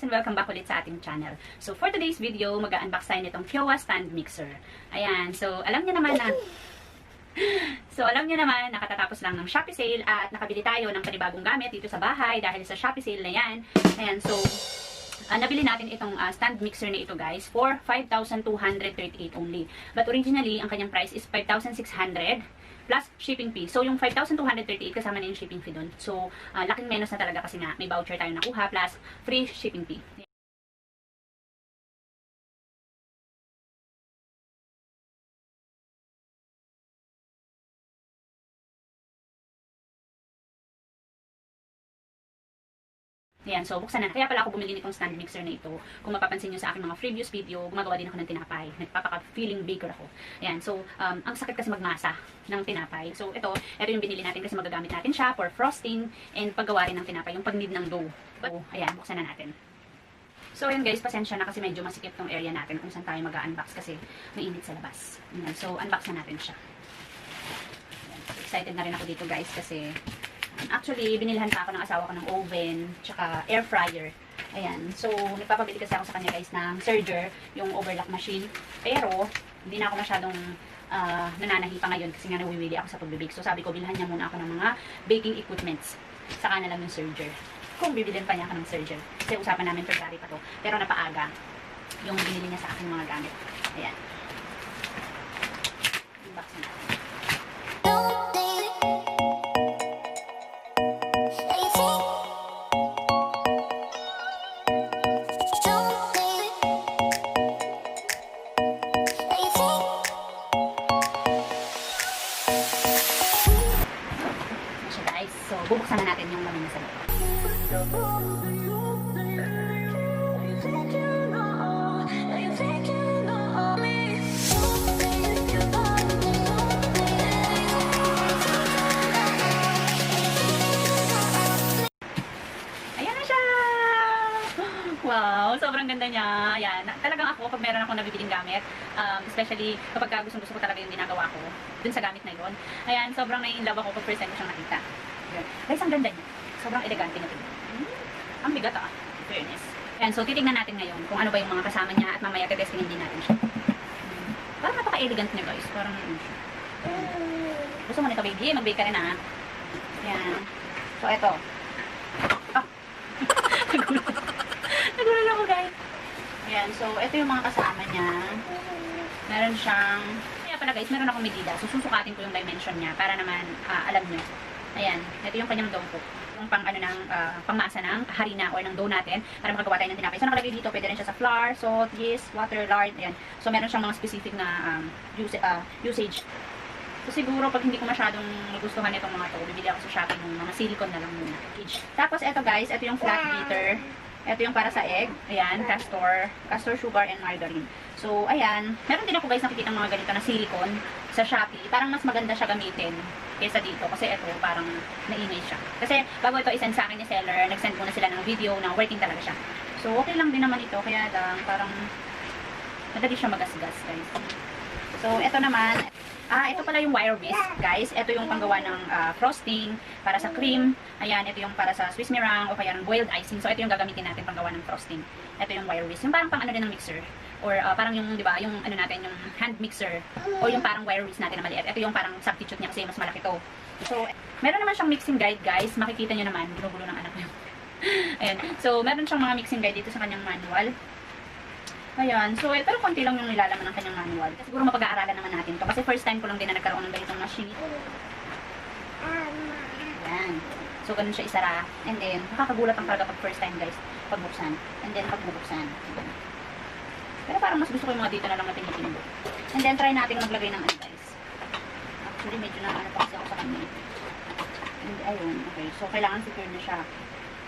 and welcome back ulit sa ating channel. So for today's video, mag-unbox tayo nitong Kyowa Stand mixer. Ayan, so alam niyo naman nakatatapos lang ng Shopee sale at nakabili tayo ng panibagong gamit dito sa bahay dahil sa Shopee sale na yan. Ayan, so nabili natin itong stand mixer na ito guys for 5,238 only. But originally, ang kanyang price is 5,600 plus shipping fee. So, yung 5,238 kasama na yung shipping fee dun. So, laking menos na talaga kasi nga may voucher tayo nakuha plus free shipping fee. Ayan, so buksan na. Kaya pala ako bumili nitong stand mixer na ito. Kung mapapansin nyo sa aking mga previous video, gumagawa din ako ng tinapay. Nagpapaka-feeling baker ako. Ayan, so ang sakit kasi magmasa ng tinapay. So ito yung binili natin kasi magagamit natin siya for frosting and paggawa rin ng tinapay, yung pag-knead ng dough. So, ayan, buksan na natin. So ayan guys, pasensya na kasi medyo masikip tong area natin kung saan tayo mag-unbox kasi mainit sa labas. Ayan, so unbox na natin siya. Ayan, so, excited na rin ako dito guys kasi actually, binilhan pa ako ng asawa ko ng oven, tsaka air fryer. Ayan. So, nagpapabili kasi ako sa kanya guys ng serger, yung overlock machine. Pero, hindi na ako masyadong nananahi pa ngayon kasi nga nawiwili ako sa pagbibig. So, sabi ko, bilhan niya muna ako ng mga baking equipments. Saka na lang yung serger. Kung bibilin pa niya ako ng serger. Kasi usapan namin February pa to. Pero napaaga yung binili niya sa aking mga gamit. Ayan. Unbox na natin. So, bubuksan na natin yung laman sa loob. Ayan na siya! Wow! Sobrang ganda niya. Ayan. Talagang ako, pag meron akong nabibiling gamit, especially kapag gusto ko talaga yung ginagawa ko dun sa gamit na yun. Ayan, sobrang nai-inlove ako pag first time ko siyang nakita. Guys, ang ganda niya. Sobrang elegante na ito. Ang bigat fairness. Ayan, so titignan natin ngayon kung ano ba yung mga kasama niya at mamaya testingin din natin siya. Parang napaka-elegant niya guys. Parang gusto mo nito baby? Mag-bake ka rin ha. Ayan. So, eto. Nagulat ako guys. Ayan, so ito yung mga kasama niya. Meron siyang kaya pala guys, meron akong medida. So, susukatin ko yung dimension niya para naman alam nyo. Ayan, ito yung kanyang dough po. Yung pangmasa ng harina or ng dough natin para makagawa tayo ng tinapay. So, nakalagay dito, pwede rin siya sa flour, salt, yeast, water, lard, ayan. So, meron siyang mga specific na usage. So, siguro pag hindi ko masyadong nagustuhan itong mga to, bibili ako sa Shopee ng mga silicone na lang muna. Tapos, ito guys, ito yung flat beater. Ito yung para sa egg. Ayan, castor sugar, and margarine. So, ayan. Meron din ako guys nakikita mga ganito na silicone sa Shopee. Parang mas maganda siya gamitin kaysa dito. Kasi ito, parang naingay siya. Kasi bago ito isend sa akin ni seller, nag-send muna sila ng video na working talaga siya. So, okay lang din naman ito. Kaya lang, parang madali siya magasgas guys. So, ito naman. Ito pala yung wire whisk, guys. Ito yung panggawa ng frosting para sa cream. Ayan, ito yung para sa Swiss meringue o kaya ng boiled icing. So, ito yung gagamitin natin panggawa ng frosting. Ito yung wire whisk. Yung parang pang ano din ng mixer. Or parang yung, di ba, yung ano natin, yung hand mixer. O yung parang wire whisk natin na maliit. Ito yung parang substitute niya kasi mas malaki to. So, meron naman siyang mixing guide, guys. Makikita nyo naman. Gulo-gulo ng anak ko yun. Ayan. So, meron siyang mga mixing guide dito sa kanyang manual. Ayan. So, pero konti lang yung nilalaman ng kanyang manual. Siguro mapag-aaralan naman natin to. Kasi first time ko lang din na nagkaroon ng ganitong machine. Ayan. So, ganun siya isara. And then, nakakagulat ang talaga pag first time guys. Pagbuksan. And then, pagbubuksan. Pero parang mas gusto ko yung mga dito na lang na pinipinbo. And then, try natin maglagay ng ano guys. Actually, medyo na ano pa kasi ako sa kanya. And, ayun. Okay. So, kailangan secure na siya.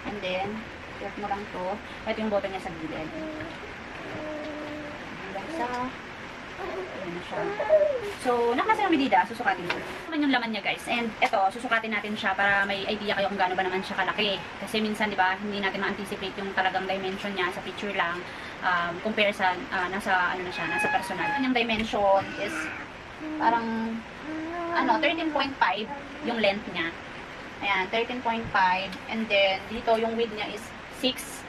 And then, i-off mo lang to. Ito yung button niya sa gilid. Ayan na siya. So, nakasa yung medida, susukatin ko. Naman yung laman niya guys. And ito, susukatin natin siya para may idea kayo kung gaano ba naman siya kalaki. Kasi minsan, di ba, hindi natin ma-anticipate yung talagang dimension niya sa picture lang. Compare sa, nasa, ano na siya, nasa personal. Yung dimension is, parang, 13.5 yung length niya. Ayan, 13.5. And then, dito yung width niya is 6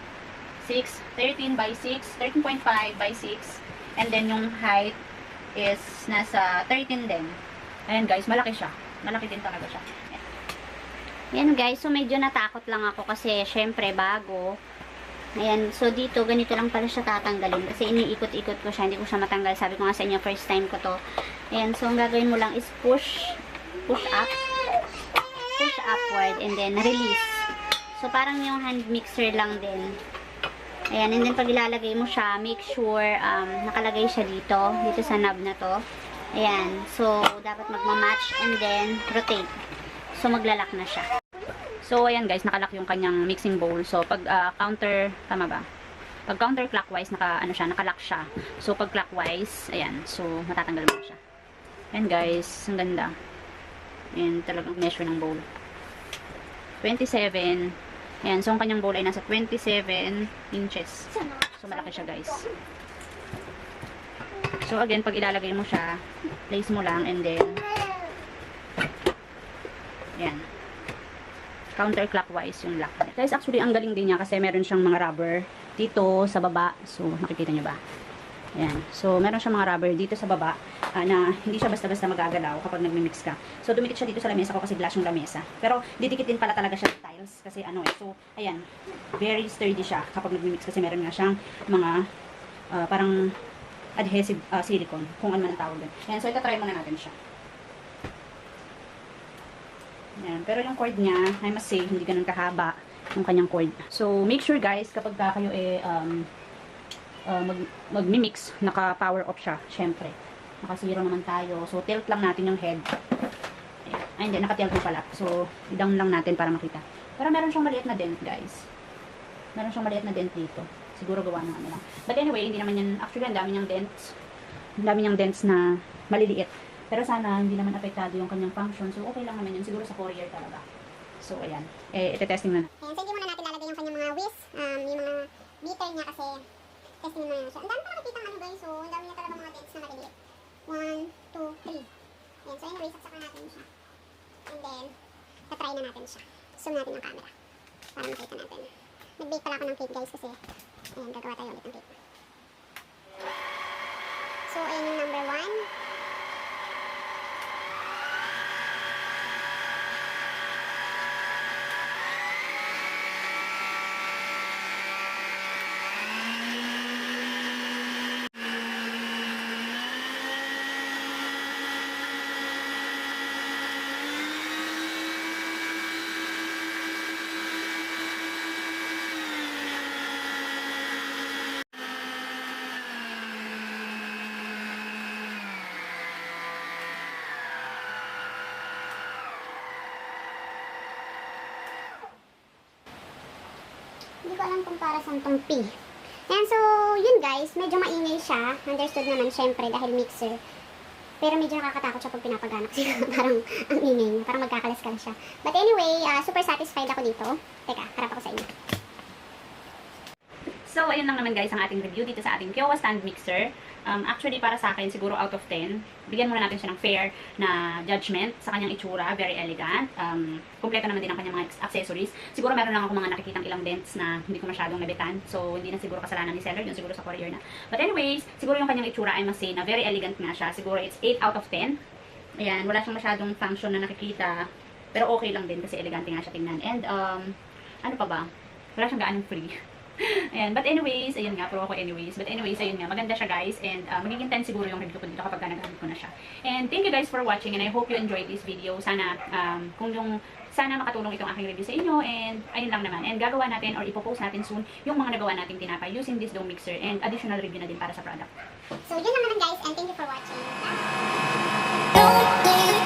13 by 6, 13.5 by 6. And then yung height is nasa 13 din. Ayan guys, malaki siya. Malaki din talaga siya. Yan guys, so medyo natakot lang ako kasi syempre bago. Ayan, so dito ganito lang pala siya tatanggalin kasi iniikot-ikot ko siya, hindi ko siya matanggal. Sabi ko nga sa inyo, first time ko to. Ayan, so ang gagawin mo lang is push upward, and then release. So parang yung hand mixer lang din. Ayan, and then pag ilalagay mo siya, make sure nakalagay siya dito sa knob na to. Ayan, so dapat magmamatch and then rotate. So maglalak na siya. So, ayan guys, nakalock yung kanyang mixing bowl. So, pag counter, tama ba? Pag counterclockwise, nakalock siya. So, pag clockwise, ayan. So, matatanggal mo siya. Ayan guys, ang ganda. Ayan, talagang measure ng bowl. 27. Ayan, so ang kanyang bowl ay nasa 27 inches. So, malaki siya guys. So, again, pag ilalagay mo siya, place mo lang and then, ayan. Counterclockwise yung lock. Guys, actually, ang galing din niya kasi meron siyang mga rubber dito sa baba. So, nakikita niyo ba? Ayan. So, meron siyang mga rubber dito sa baba na hindi siya basta-basta magagalaw kapag nagmi-mix ka. So, dumikit siya dito sa lamesa ko kasi glass yung lamesa. Pero, didikit din pala talaga siya sa tiles kasi ano eh. So, ayan. Very sturdy siya kapag nagmi-mix kasi meron nga siyang mga parang adhesive silicone. Kung ano man ang tawag din. Ayan. So, itatry muna natin siya. Yan. Pero yung cord niya, I must say, hindi ganun kahaba yung kanyang cord. So, make sure guys, kapag kayo mag-mix, naka-power off siya, syempre. Naka-zero naman tayo. So, tilt lang natin yung head. Ayan. Ay, hindi, naka-tilt mo pala. So, i-down lang natin para makita. Pero meron siyang maliit na dent, guys. Meron siyang maliit na dent dito. Siguro gawa ng ano lang. But anyway, hindi naman yan, actually, ang dami niyang dents. Ang dami niyang dents na maliliit. Pero sana hindi naman apektado yung kanyang function. So, okay lang naman yun. Siguro sa courier talaga. So, ayan. Ite-testing na. Ayan, so hindi muna natin lalagay yung kanyang mga whisk, yung mga beater niya kasi testing muna siya. Ang dami pa nakikita ano guys, so ang dami niya talaga mga dents na maliliit. 1, 2, 3. Ayan, so anyway, saksakan natin siya. And then, tatry na natin siya. Zoom natin yung camera para makita natin. Nag-bake pala ako ng cake guys kasi, ayan, gagawa tayo ulit ng cake. So, ayan yung number 1. Hindi ko alam kung para saan tong P. Ayan, so, yun guys, medyo maingay siya. Understood naman, syempre, dahil mixer. Pero medyo nakakatakot siya pag pinapagana kasi parang ang ingay niya, parang magkakalas-kalas siya. But anyway, super satisfied ako dito. Teka, harap ako sa inyo. So, ayun lang naman guys ang ating review dito sa ating Kyowa Stand mixer. Actually, para sa akin, siguro out of 10. Bigyan muna natin siya ng fair na judgment sa kanyang itsura. Very elegant. Kompleto naman din ang kanyang mga accessories. Siguro meron lang ako mga nakikitang ilang dents na hindi ko masyadong nabitan. So, hindi na siguro kasalanan ni seller. Yun siguro sa courier na. But anyways, siguro yung kanyang itsura, I must say na very elegant nga siya. Siguro it's 8 out of 10. Ayan, wala siyang masyadong function na nakikita. Pero okay lang din kasi elegante nga siya tingnan. And, ano pa ba? Wala siyang gaanong free. Ayan, but anyways, ayun nga, pro ako anyways. But anyways, ayun nga, maganda siya guys. And magiging 10 siguro yung review ko dito kapag nagamit ko na siya. And thank you guys for watching and I hope you enjoyed this video. Sana, sana makatulong itong aking review sa inyo. And ayun lang naman. And gagawa natin or ipopost natin soon yung mga nagawa nating tinapay using this dough mixer and additional review na din para sa product. So, yun lang naman guys and thank you for watching. Bye!